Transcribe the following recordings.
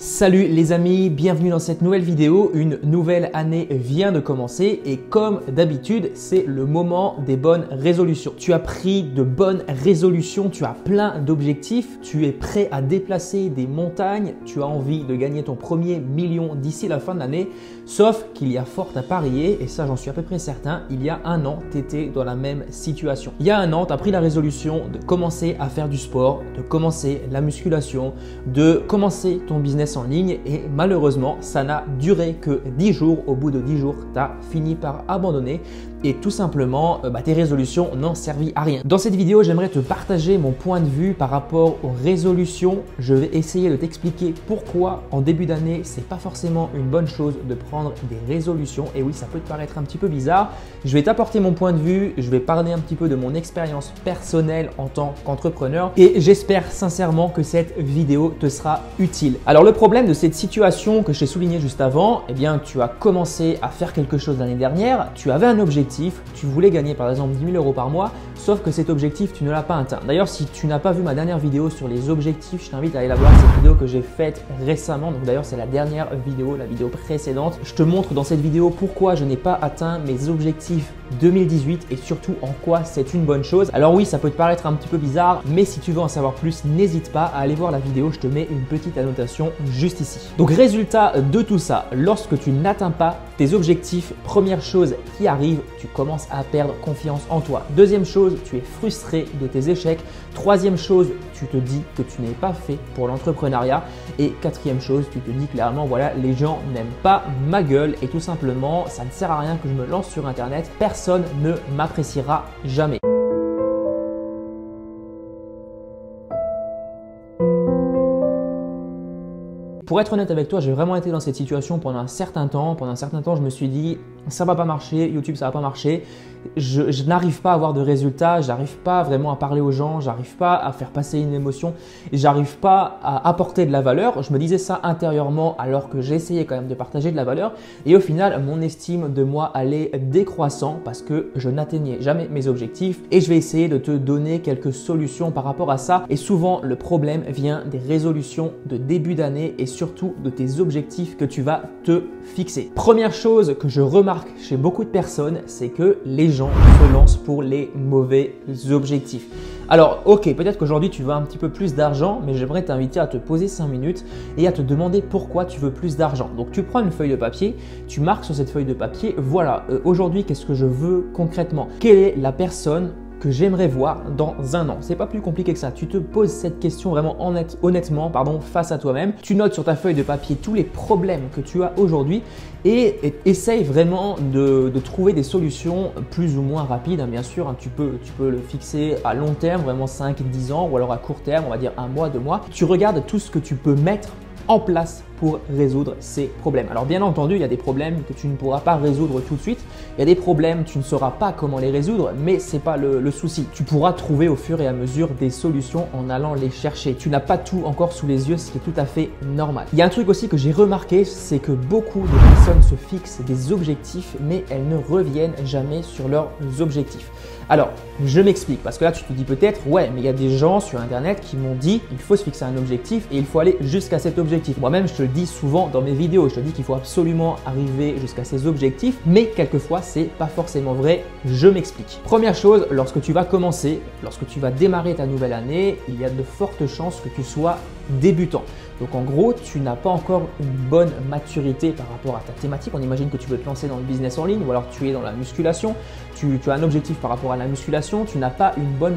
Salut les amis, bienvenue dans cette nouvelle vidéo. Une nouvelle année vient de commencer et comme d'habitude, c'est le moment des bonnes résolutions. Tu as pris de bonnes résolutions, tu as plein d'objectifs, tu es prêt à déplacer des montagnes, tu as envie de gagner ton premier million d'ici la fin de l'année. Sauf qu'il y a fort à parier, et ça j'en suis à peu près certain, il y a un an, tu étais dans la même situation. Il y a un an, tu as pris la résolution de commencer à faire du sport, de commencer la musculation, de commencer ton business en ligne et malheureusement, ça n'a duré que 10 jours. Au bout de 10 jours, tu as fini par abandonner et tout simplement, tes résolutions n'ont servi à rien. Dans cette vidéo, j'aimerais te partager mon point de vue par rapport aux résolutions. Je vais essayer de t'expliquer pourquoi en début d'année, c'est pas forcément une bonne chose de prendre des résolutions. Et oui, ça peut te paraître un petit peu bizarre. Je vais t'apporter mon point de vue, je vais parler un petit peu de mon expérience personnelle en tant qu'entrepreneur et j'espère sincèrement que cette vidéo te sera utile. Alors le problème de cette situation que je t'ai souligné juste avant, eh bien tu as commencé à faire quelque chose l'année dernière, tu avais un objectif, tu voulais gagner par exemple 10 000 € par mois, sauf que cet objectif tu ne l'as pas atteint. D'ailleurs si tu n'as pas vu ma dernière vidéo sur les objectifs, je t'invite à aller la voir, cette vidéo que j'ai faite récemment, donc d'ailleurs c'est la dernière vidéo, la vidéo précédente. Je te montre dans cette vidéo pourquoi je n'ai pas atteint mes objectifs 2018 et surtout en quoi c'est une bonne chose. Alors oui, ça peut te paraître un petit peu bizarre, mais si tu veux en savoir plus, n'hésite pas à aller voir la vidéo, je te mets une petite annotation juste ici. Donc résultat de tout ça, lorsque tu n'atteins pas tes objectifs, première chose qui arrive, tu commences à perdre confiance en toi. Deuxième chose, tu es frustré de tes échecs. Troisième chose, tu te dis que tu n'es pas fait pour l'entrepreneuriat. Et quatrième chose, tu te dis clairement, voilà, les gens n'aiment pas ma gueule et tout simplement, ça ne sert à rien que je me lance sur Internet. Personne ne m'appréciera jamais. Pour être honnête avec toi, j'ai vraiment été dans cette situation pendant un certain temps. Pendant un certain temps, je me suis dit, ça va pas marcher, YouTube, ça va pas marcher. Je n'arrive pas à avoir de résultats, j'arrive pas vraiment à parler aux gens, j'arrive pas à faire passer une émotion, j'arrive pas à apporter de la valeur. Je me disais ça intérieurement alors que j'essayais quand même de partager de la valeur. Et au final, mon estime de moi allait décroissant parce que je n'atteignais jamais mes objectifs. Et je vais essayer de te donner quelques solutions par rapport à ça. Et souvent, le problème vient des résolutions de début d'année et surtout de tes objectifs que tu vas te fixer. Première chose que je remarque chez beaucoup de personnes, c'est que les gens se lancent pour les mauvais objectifs. Alors ok, peut-être qu'aujourd'hui tu veux un petit peu plus d'argent, mais j'aimerais t'inviter à te poser 5 minutes et à te demander pourquoi tu veux plus d'argent. Donc tu prends une feuille de papier, tu marques sur cette feuille de papier, voilà, aujourd'hui qu'est-ce que je veux concrètement? Quelle est la personne que j'aimerais voir dans un an? C'est pas plus compliqué que ça. Tu te poses cette question vraiment honnêtement face à toi-même. Tu notes sur ta feuille de papier tous les problèmes que tu as aujourd'hui et essaye vraiment de trouver des solutions plus ou moins rapides. Bien sûr, tu peux le fixer à long terme, vraiment 5-10 ans ou alors à court terme, on va dire 1 mois, 2 mois. Tu regardes tout ce que tu peux mettre en place pour résoudre ces problèmes. Alors bien entendu, il y a des problèmes que tu ne pourras pas résoudre tout de suite. Il y a des problèmes, tu ne sauras pas comment les résoudre, mais ce n'est pas le souci. Tu pourras trouver au fur et à mesure des solutions en allant les chercher. Tu n'as pas tout encore sous les yeux, ce qui est tout à fait normal. Il y a un truc aussi que j'ai remarqué, c'est que beaucoup de personnes se fixent des objectifs, mais elles ne reviennent jamais sur leurs objectifs. Alors, je m'explique parce que là, tu te dis peut-être, ouais, mais il y a des gens sur Internet qui m'ont dit il faut se fixer un objectif et il faut aller jusqu'à cet objectif. Moi-même, je te le dis souvent dans mes vidéos, je te dis qu'il faut absolument arriver jusqu'à ces objectifs, mais quelquefois, c'est pas forcément vrai. Je m'explique. Première chose, lorsque tu vas commencer, lorsque tu vas démarrer ta nouvelle année, il y a de fortes chances que tu sois débutant. Donc en gros, tu n'as pas encore une bonne maturité par rapport à ta thématique. On imagine que tu veux te lancer dans le business en ligne ou alors tu es dans la musculation. Tu as un objectif par rapport à la musculation, tu n'as pas une bonne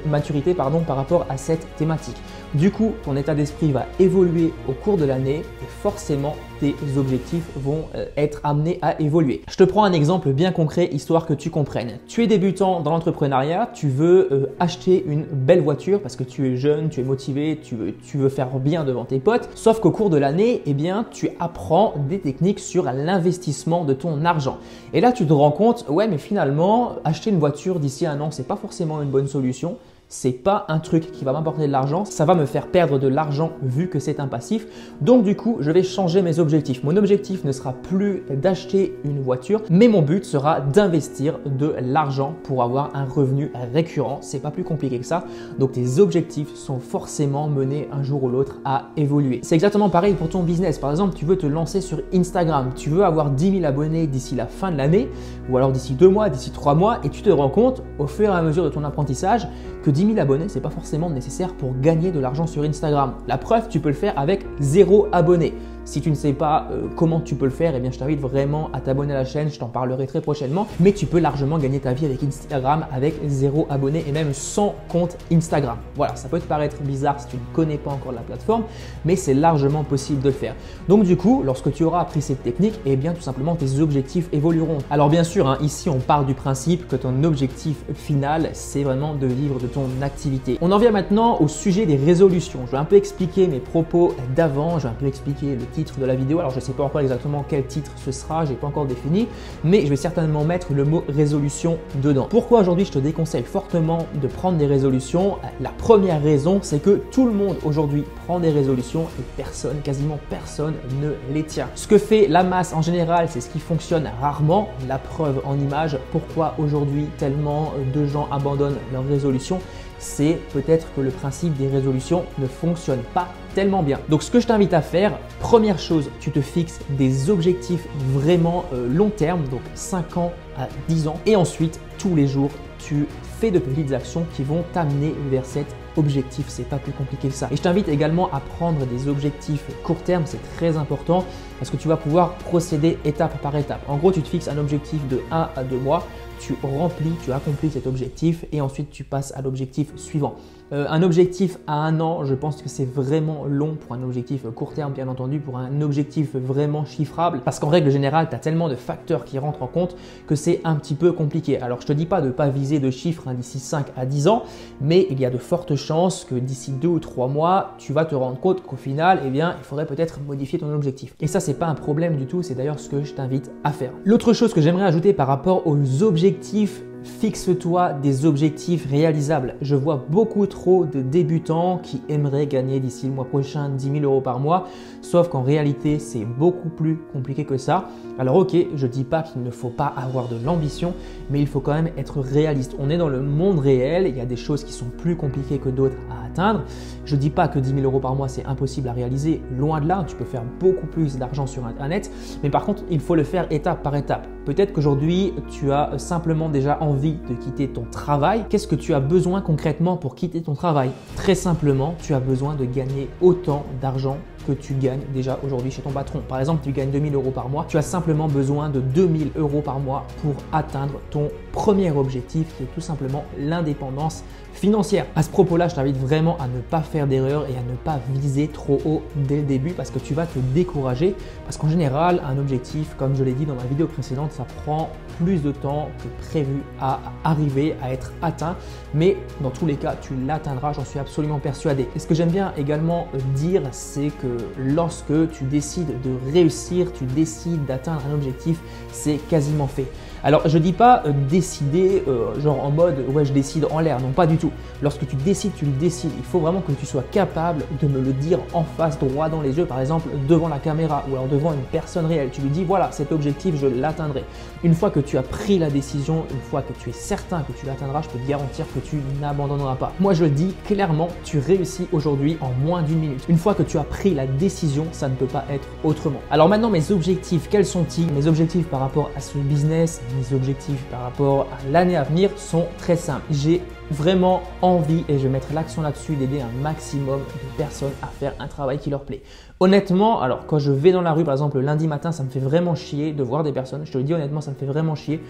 maturité par rapport à cette thématique. Du coup, ton état d'esprit va évoluer au cours de l'année et forcément, tes objectifs vont être amenés à évoluer. Je te prends un exemple bien concret, histoire que tu comprennes. Tu es débutant dans l'entrepreneuriat, tu veux acheter une belle voiture parce que tu es jeune, tu es motivé, tu veux faire bien devant tes potes. Sauf qu'au cours de l'année, eh bien, tu apprends des techniques sur l'investissement de ton argent. Et là, tu te rends compte, ouais, mais finalement, acheter une voiture d'ici 1 an, c'est pas forcément une bonne solution. c'est pas un truc qui va m'apporter de l'argent, ça va me faire perdre de l'argent vu que c'est un passif. Donc du coup, je vais changer mes objectifs. Mon objectif ne sera plus d'acheter une voiture, mais mon but sera d'investir de l'argent pour avoir un revenu récurrent. C'est pas plus compliqué que ça. Donc tes objectifs sont forcément menés un jour ou l'autre à évoluer. C'est exactement pareil pour ton business. Par exemple, tu veux te lancer sur Instagram, tu veux avoir 10 000 abonnés d'ici la fin de l'année, ou alors d'ici 2 mois, d'ici 3 mois, et tu te rends compte au fur et à mesure de ton apprentissage que 10 000 abonnés, c'est pas forcément nécessaire pour gagner de l'argent sur Instagram. La preuve, tu peux le faire avec 0 abonnés. Si tu ne sais pas comment tu peux le faire, eh bien, je t'invite vraiment à t'abonner à la chaîne, je t'en parlerai très prochainement. Mais tu peux largement gagner ta vie avec Instagram avec 0 abonnés et même sans compte Instagram. Voilà, ça peut te paraître bizarre si tu ne connais pas encore la plateforme, mais c'est largement possible de le faire. Donc du coup, lorsque tu auras appris cette technique, eh bien tout simplement tes objectifs évolueront. Alors bien sûr, ici on part du principe que ton objectif final, c'est vraiment de vivre de ton activité. On en vient maintenant au sujet des résolutions. Je vais un peu expliquer mes propos d'avant, je vais un peu expliquer le titre de la vidéo. Alors je ne sais pas encore exactement quel titre ce sera, je n'ai pas encore défini, mais je vais certainement mettre le mot résolution dedans. Pourquoi aujourd'hui je te déconseille fortement de prendre des résolutions? La première raison, c'est que tout le monde aujourd'hui prend des résolutions et personne, quasiment personne ne les tient. Ce que fait la masse en général, c'est ce qui fonctionne rarement. La preuve en image, pourquoi aujourd'hui tellement de gens abandonnent leurs résolutions, c'est peut-être que le principe des résolutions ne fonctionne pas tellement bien. Donc ce que je t'invite à faire, première chose, tu te fixes des objectifs vraiment long terme, donc 5 ans à 10 ans, et ensuite tous les jours, tu fais de petites actions qui vont t'amener vers cet objectif. C'est pas plus compliqué que ça. Et je t'invite également à prendre des objectifs court terme, c'est très important parce que tu vas pouvoir procéder étape par étape. En gros, tu te fixes un objectif de 1 à 2 mois, tu remplis, tu accomplis cet objectif et ensuite tu passes à l'objectif suivant. Un objectif à 1 an, je pense que c'est vraiment long pour un objectif court terme, bien entendu, pour un objectif vraiment chiffrable, parce qu'en règle générale, tu as tellement de facteurs qui rentrent en compte que c'est un petit peu compliqué. Alors, je te dis pas de ne pas viser de chiffres d'ici 5 à 10 ans, mais il y a de fortes chances que d'ici 2 ou 3 mois, tu vas te rendre compte qu'au final, eh bien, il faudrait peut-être modifier ton objectif. Et ça, c'est pas un problème du tout, c'est d'ailleurs ce que je t'invite à faire. L'autre chose que j'aimerais ajouter par rapport aux objectifs, fixe-toi des objectifs réalisables. Je vois beaucoup trop de débutants qui aimeraient gagner d'ici le mois prochain 10 000 € par mois, sauf qu'en réalité, c'est beaucoup plus compliqué que ça. Alors ok, je ne dis pas qu'il ne faut pas avoir de l'ambition, mais il faut quand même être réaliste. On est dans le monde réel, il y a des choses qui sont plus compliquées que d'autres à atteindre. Je ne dis pas que 10 000 € par mois, c'est impossible à réaliser, loin de là, tu peux faire beaucoup plus d'argent sur Internet, mais par contre, il faut le faire étape par étape. Peut-être qu'aujourd'hui, tu as simplement déjà envie de quitter ton travail. Qu'est-ce que tu as besoin concrètement pour quitter ton travail? Très simplement, tu as besoin de gagner autant d'argent que tu gagnes déjà aujourd'hui chez ton patron. Par exemple, tu gagnes 2 000 € par mois, tu as simplement besoin de 2 000 € par mois pour atteindre ton premier objectif qui est tout simplement l'indépendance financière. À ce propos-là, je t'invite vraiment à ne pas faire d'erreur et à ne pas viser trop haut dès le début parce que tu vas te décourager parce qu'en général, un objectif, comme je l'ai dit dans ma vidéo précédente, ça prend plus de temps que prévu à arriver, à être atteint, mais dans tous les cas, tu l'atteindras, j'en suis absolument persuadé. Et ce que j'aime bien également dire, c'est que lorsque tu décides de réussir, tu décides d'atteindre un objectif, c'est quasiment fait. Alors, je ne dis pas décider genre en mode « ouais, je décide en l'air », non pas du tout. Lorsque tu décides, tu le décides. Il faut vraiment que tu sois capable de me le dire en face, droit dans les yeux, par exemple devant la caméra ou alors devant une personne réelle. Tu lui dis « voilà, cet objectif, je l'atteindrai ». Une fois que tu as pris la décision, une fois que tu es certain que tu l'atteindras, je peux te garantir que tu n'abandonneras pas. Moi, je le dis clairement, tu réussis aujourd'hui en moins d'1 minute. Une fois que tu as pris la décision, ça ne peut pas être autrement. Alors maintenant, mes objectifs, quels sont-ils? Mes objectifs par rapport à ce business, mes objectifs par rapport à l'année à venir sont très simples. J'ai vraiment envie, et je vais mettre l'accent là-dessus, d'aider un maximum de personnes à faire un travail qui leur plaît. Honnêtement, alors quand je vais dans la rue, par exemple le lundi matin, ça me fait vraiment chier de voir des personnes, je te le dis honnêtement, ça me fait vraiment chier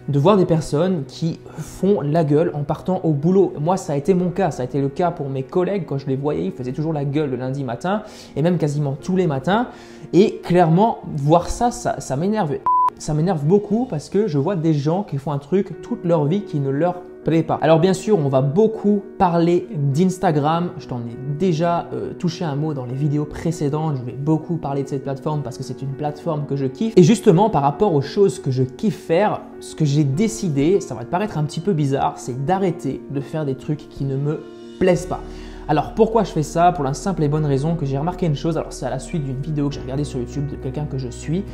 de voir des personnes qui font la gueule en partant au boulot. Moi, ça a été mon cas, ça a été le cas pour mes collègues. Quand je les voyais, ils faisaient toujours la gueule le lundi matin et même quasiment tous les matins. Et clairement, voir ça, ça m'énerve. Ça m'énerve beaucoup parce que je vois des gens qui font un truc toute leur vie qui ne leur plaît pas. Alors bien sûr, on va beaucoup parler d'Instagram. Je t'en ai déjà touché un mot dans les vidéos précédentes. Je vais beaucoup parler de cette plateforme parce que c'est une plateforme que je kiffe. Et justement, par rapport aux choses que je kiffe faire, ce que j'ai décidé, ça va te paraître un petit peu bizarre, c'est d'arrêter de faire des trucs qui ne me plaisent pas. Alors pourquoi je fais ça? Pour la simple et bonne raison que j'ai remarqué une chose. Alors c'est à la suite d'une vidéo que j'ai regardée sur YouTube de quelqu'un que je suis.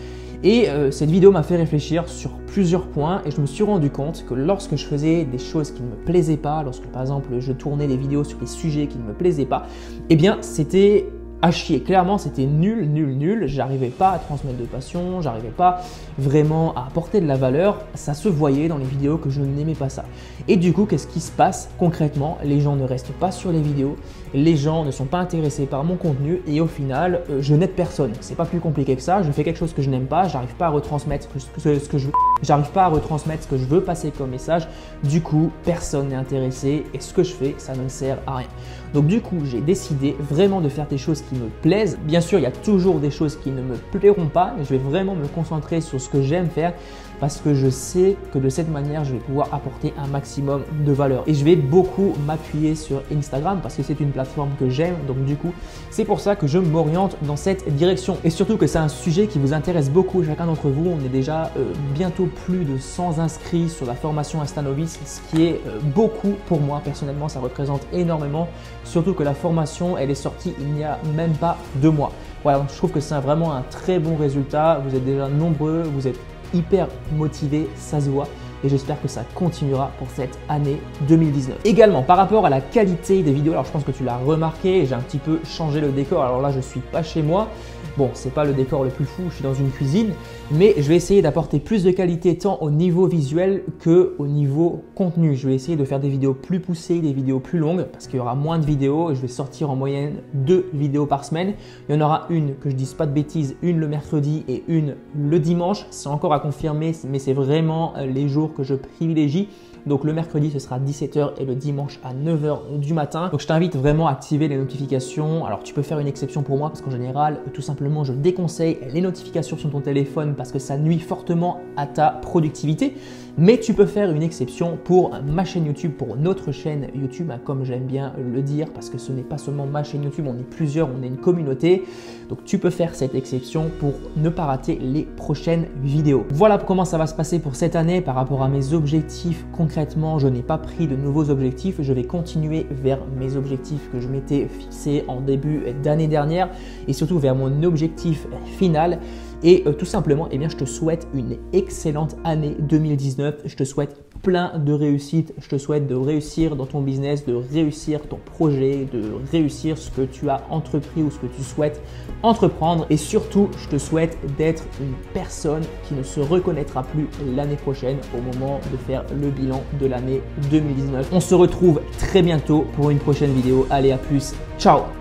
Et cette vidéo m'a fait réfléchir sur plusieurs points et je me suis rendu compte que lorsque je faisais des choses qui ne me plaisaient pas, lorsque par exemple je tournais des vidéos sur des sujets qui ne me plaisaient pas, eh bien c'était à chier. Clairement, c'était nul. J'arrivais pas à transmettre de passion, j'arrivais pas vraiment à apporter de la valeur. Ça se voyait dans les vidéos que je n'aimais pas ça. Et du coup, qu'est-ce qui se passe concrètement? Les gens ne restent pas sur les vidéos, les gens ne sont pas intéressés par mon contenu et au final, je n'aide personne. C'est pas plus compliqué que ça. Je fais quelque chose que je n'aime pas, j'arrive pas à retransmettre ce que je veux. J'arrive pas à retransmettre ce que je veux passer comme message. Du coup, personne n'est intéressé et ce que je fais, ça ne sert à rien. Donc du coup, j'ai décidé vraiment de faire des choses qui me plaisent. Bien sûr, il y a toujours des choses qui ne me plairont pas, mais je vais vraiment me concentrer sur ce que j'aime faire parce que je sais que de cette manière, je vais pouvoir apporter un maximum de valeur. Et je vais beaucoup m'appuyer sur Instagram parce que c'est une plateforme que j'aime. Donc du coup, c'est pour ça que je m'oriente dans cette direction. Et surtout que c'est un sujet qui vous intéresse beaucoup, chacun d'entre vous. On est déjà bientôt plus de 100 inscrits sur la formation Instanovice, ce qui est beaucoup pour moi. Personnellement, ça représente énormément. Surtout que la formation, elle est sortie il n'y a même pas 2 mois. Voilà, donc je trouve que c'est vraiment un très bon résultat. Vous êtes déjà nombreux, vous êtes hyper motivé, ça se voit et j'espère que ça continuera pour cette année 2019. Également, par rapport à la qualité des vidéos, alors je pense que tu l'as remarqué, j'ai un petit peu changé le décor. Alors là, je suis pas chez moi. Bon, c'est pas le décor le plus fou, je suis dans une cuisine, mais je vais essayer d'apporter plus de qualité tant au niveau visuel que au niveau contenu. Je vais essayer de faire des vidéos plus poussées, des vidéos plus longues parce qu'il y aura moins de vidéos. Je vais sortir en moyenne 2 vidéos par semaine. Il y en aura une, que je dise pas de bêtises, une le mercredi et une le dimanche. C'est encore à confirmer, mais c'est vraiment les jours que je privilégie. Donc le mercredi, ce sera 17h et le dimanche à 9h du matin. Donc je t'invite vraiment à activer les notifications. Alors tu peux faire une exception pour moi parce qu'en général, tout simplement, je déconseille les notifications sur ton téléphone parce que ça nuit fortement à ta productivité. Mais tu peux faire une exception pour ma chaîne YouTube, pour notre chaîne YouTube, comme j'aime bien le dire, parce que ce n'est pas seulement ma chaîne YouTube, on est plusieurs, on est une communauté. Donc tu peux faire cette exception pour ne pas rater les prochaines vidéos. Voilà comment ça va se passer pour cette année par rapport à mes objectifs. Concrètement, je n'ai pas pris de nouveaux objectifs. Je vais continuer vers mes objectifs que je m'étais fixés en début d'année dernière et surtout vers mon objectif final. Et tout simplement, eh bien, je te souhaite une excellente année 2019. Je te souhaite plein de réussite. Je te souhaite de réussir dans ton business, de réussir ton projet, de réussir ce que tu as entrepris ou ce que tu souhaites entreprendre. Et surtout, je te souhaite d'être une personne qui ne se reconnaîtra plus l'année prochaine au moment de faire le bilan de l'année 2019. On se retrouve très bientôt pour une prochaine vidéo. Allez, à plus. Ciao!